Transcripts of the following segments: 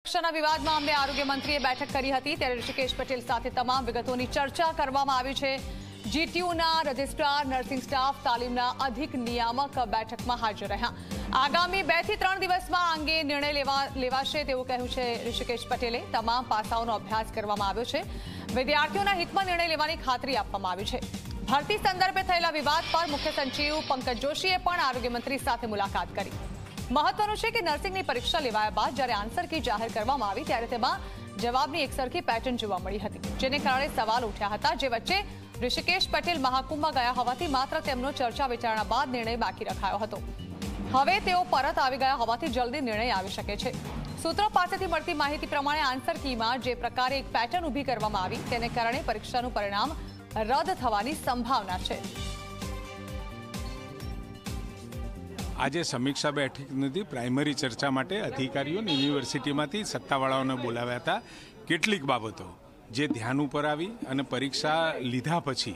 પરીક્ષાના વિવાદ મામલે આરોગ્ય મંત્રીએ બેઠક કરી હતી ત્યારે ઋષિકેશ પટેલ સાથે તમામ વિગતોની ચર્ચા કરવામાં આવી છે। જીટીયુના રજિસ્ટ્રાર, નર્સિંગ સ્ટાફ, તાલીમના અધિક નિયામક બેઠકમાં હાજર રહ્યા। આગામી 2 થી 3 દિવસમાં આ અંગે નિર્ણય લેવાશે તેવું કહ્યું છે ઋષિકેશ પટેલે। તમામ પાસાઓનો અભ્યાસ કરવામાં આવ્યો છે। વિદ્યાર્થીઓના હિતમાં નિર્ણય લેવાની ખાતરી આપવામાં આવી છે। ભરતી સંદર્ભે થયેલા વિવાદ પર મુખ્ય સચિવ પંકજ જોશીએ પણ આરોગ્ય મંત્રી સાથે મુલાકાત કરી। મહત્વનું છે કે નર્સિંગની પરીક્ષા લેવાયા બાદ જ્યારે આન્સર કી જાહેર કરવામાં આવી ત્યારે તેમાં જવાબની એકસરખી પેટર્ન જોવા મળી હતી, જેને કારણે સવાલ ઉઠ્યા હતા, જે વચ્ચે ઋષિકેશ પટેલ મહાકુંભમાં ગયા હોવાથી માત્ર તેમનો ચર્ચા વિચારણા બાદ નિર્ણય બાકી રખાયો હતો। હવે તેઓ પરત આવી ગયા હોવાથી જલ્દી નિર્ણય આવી શકે છે। સૂત્રો પાસેથી મળતી માહિતી પ્રમાણે આન્સર કીમાં જે પ્રકારે એક પેટર્ન ઊભી કરવામાં આવી તેને કારણે પરીક્ષાનું પરિણામ રદ થવાની સંભાવના છે। આજે સમીક્ષા બેઠક નથી, પ્રાઇમરી ચર્ચા માટે અધિકારીઓને યુનિવર્સિટીમાંથી સત્તાવાળાઓને બોલાવ્યા હતા। કેટલીક બાબતો જે ધ્યાન ઉપર આવી અને પરીક્ષા લીધા પછી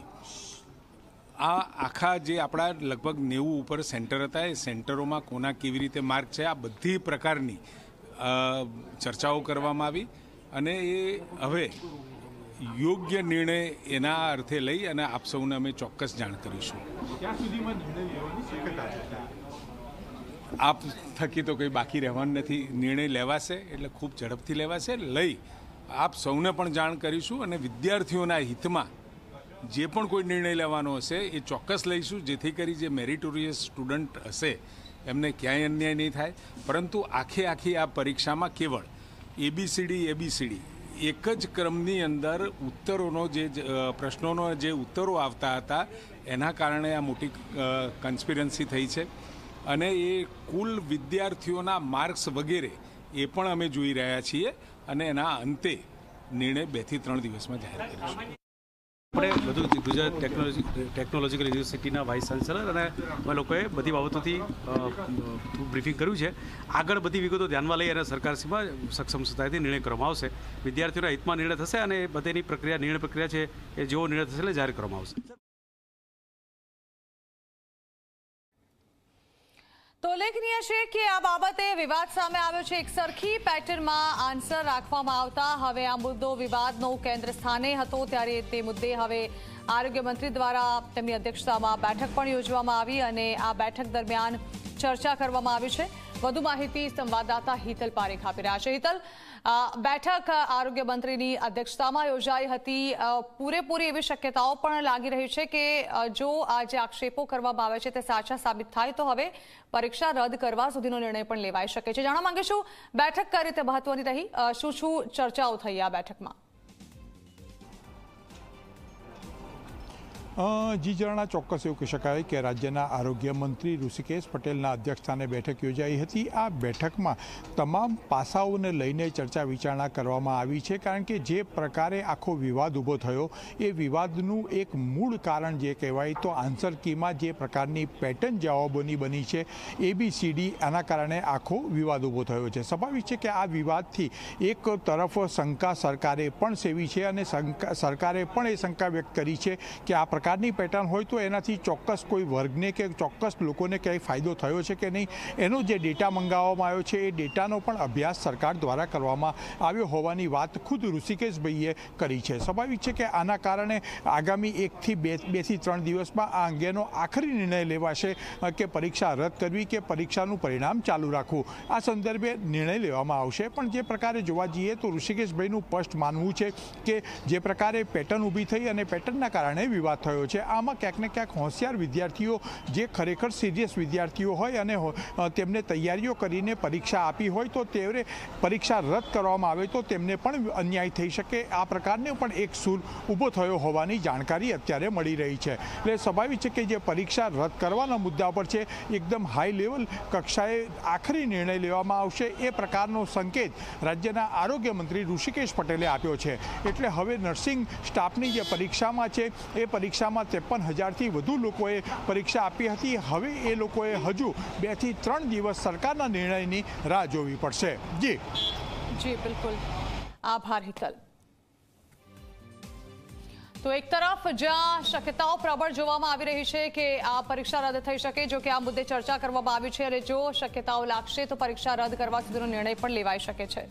આ આખા જે આપણા લગભગ 90 ઉપર સેન્ટર હતા એ સેન્ટરોમાં કોના કેવી રીતે માર્ક છે આ બધી પ્રકારની ચર્ચાઓ કરવામાં આવી અને એ હવે યોગ્ય નિર્ણય એના અર્થે લઈ અને આપ સૌને અમે ચોક્કસ જાણ કરીશું। ત્યાં સુધીમાં નિર્ણય લેવાની શક્યતા છે? આપ થકી તો કંઈ બાકી રહેવાનું નથી, નિર્ણય લેવાશે એટલે ખૂબ ઝડપથી લેવાશે, લઈ આપ સૌને પણ જાણ કરીશું અને વિદ્યાર્થીઓના હિતમાં જે પણ કોઈ નિર્ણય લેવાનો હશે એ ચોક્કસ લઈશું, જેથી કરી જે મેરિટોરિયસ સ્ટુડન્ટ હશે એમને ક્યાંય અન્યાય નહીં થાય। પરંતુ આખી આ પરીક્ષામાં કેવળ એબીસીડી એક જ ક્રમની અંદર ઉત્તરોનો જે પ્રશ્નોનો જે ઉત્તરો આવતા હતા એના કારણે આ મોટી કન્સ્પિરન્સી થઈ છે અને એ કુલ વિદ્યાર્થીઓના માર્ક્સ વગેરે એ પણ અમે જોઈ રહ્યા છીએ અને એના અંતે નિર્ણય 2 થી 3 દિવસમાં જાહેર કરીશું। આપણે બધું ગુજરાત ટેકનોલોજીકલ યુનિવર્સિટીના વાઇસ ચાન્સેલર અને અમે લોકોએ બધી બાબતોથી બ્રીફિંગ કર્યું છે। આગળ બધી વિગતો ધ્યાનમાં લઈ અને સરકારશ્રીમાં સક્ષમ સંસ્થાએથી નિર્ણય કરવામાં આવશે। વિદ્યાર્થીઓના હિતમાં નિર્ણય થશે અને બધીની નિર્ણય પ્રક્રિયા છે એ જેવો નિર્ણય થશે એટલે જાહેર કરવામાં આવશે। તો ઉલ્લેખનીય છે કે આ બાબતે વિવાદ સામે આવ્યો છે। એક સરખી પેટર્નમાં આન્સર રાખવામાં આવતા હવે આ મુદ્દો વિવાદનો કેન્દ્ર સ્થાને હતો, ત્યારે તે મુદ્દે હવે આરોગ્ય મંત્રી દ્વારા તેમની અધ્યક્ષતામાં બેઠક પણ યોજવામાં આવી અને આ બેઠક દરમિયાન ચર્ચા કરવામાં આવી છે। વધુ માહિતી સંવાદદાતા હિતલ પારેખ આપી રહ્યા છે। હિતલ, બેઠક આરોગ્ય મંત્રીની અધ્યક્ષતામાં યોજાઈ હતી, પૂરેપૂરી એવી શક્યતાઓ પણ લાગી રહી છે કે જો આ જે આક્ષેપો કરવામાં આવે છે તે સાચા સાબિત થાય તો હવે પરીક્ષા રદ કરવા સુધીનો નિર્ણય પણ લેવાઈ શકે છે। જાણવા માંગીશું બેઠક કઈ રીતે મહત્વની રહી, શું ચર્ચાઓ થઈ આ બેઠકમાં? જી જણા ચોક્કસ એવું કહી શકાય કે રાજ્યના આરોગ્ય મંત્રી ઋષિકેશ પટેલના અધ્યક્ષસ્થાને બેઠક યોજાઈ હતી। આ બેઠકમાં તમામ પાસાઓને લઈને ચર્ચા વિચારણા કરવામાં આવી છે, કારણ કે જે પ્રકારે આખો વિવાદ ઊભો થયો એ વિવાદનું એક મૂળ કારણ જે કહેવાય તો આન્સર કીમાં જે પ્રકારની પેટર્ન જવાબોની બની છે ABCD, આના કારણે આખો વિવાદ ઊભો થયો છે। સ્વાભાવિક છે કે આ વિવાદથી એક તરફ શંકા સરકારે પણ સેવી છે અને સરકારે પણ એ શંકા વ્યક્ત કરી છે કે આ પ્રકારની પેટર્ન હોય તો એનાથી ચોક્કસ કોઈ વર્ગને કે ચોક્કસ લોકોને ક્યાંય ફાયદો થયો છે કે નહીં, એનો જે ડેટા મંગાવવામાં આવ્યો છે એ ડેટાનો પણ અભ્યાસ સરકાર દ્વારા કરવામાં આવ્યો હોવાની વાત ખુદ ઋષિકેશભાઈએ કરી છે। સ્વાભાવિક છે કે આના કારણે આગામી 1 થી 2 થી 3 દિવસમાં આ અંગેનો આખરી નિર્ણય લેવાશે કે પરીક્ષા રદ કરવી કે પરીક્ષાનું પરિણામ ચાલુ રાખવું, આ સંદર્ભે નિર્ણય લેવામાં આવશે। પણ જે પ્રકારે જોવા જઈએ તો ઋષિકેશભાઈનું સ્પષ્ટ માનવું છે કે જે પ્રકારે પેટર્ન ઊભી થઈ અને પેટર્નના કારણે વિવાદ થયો છે, આમાં ક્યાંક ને ક્યાંક હોશિયાર વિદ્યાર્થીઓ જે ખરેખર સિરિયસ વિદ્યાર્થીઓ હોય અને તેમને તૈયારીઓ કરીને પરીક્ષા આપી હોય તો તેમને પરીક્ષા રદ કરવામાં આવે તો તેમને પણ અન્યાય થઈ શકે, આ પ્રકારનો પણ એક સૂર ઊભો થયો હોવાની જાણકારી અત્યારે મળી રહી છે। એટલે સ્વાભાવિક છે કે જે પરીક્ષા રદ કરવાના મુદ્દા પર છે એકદમ હાઈ લેવલ કક્ષાએ આખરી નિર્ણય લેવામાં આવશે એ પ્રકારનો સંકેત રાજ્યના આરોગ્ય મંત્રી ઋષિકેશ પટેલે આપ્યો છે। એટલે હવે નર્સિંગ સ્ટાફની જે પરીક્ષામાં છે એ પરીક્ષામાં 53,000થી વધુ લોકોએ પરીક્ષા આપી હતી। હવે એ લોકોએ હજુ 2 થી 3 દિવસ સરકારના નિર્ણયની રાહ જોવી પડશે। જી બિલકુલ, આભાર હિતલ। તો એક તરફ જ્યાં શક્યતાઓ પ્રબળ જોવામાં આવી રહી છે કે આ પરીક્ષા રદ થઈ શકે, જો કે આ મુદ્દે ચર્ચા કરવામાં આવી છે અને જો શક્યતાઓ લાગશે તો પરીક્ષા રદ કરવા સુધીનો નિર્ણય પણ લેવાઈ શકે છે।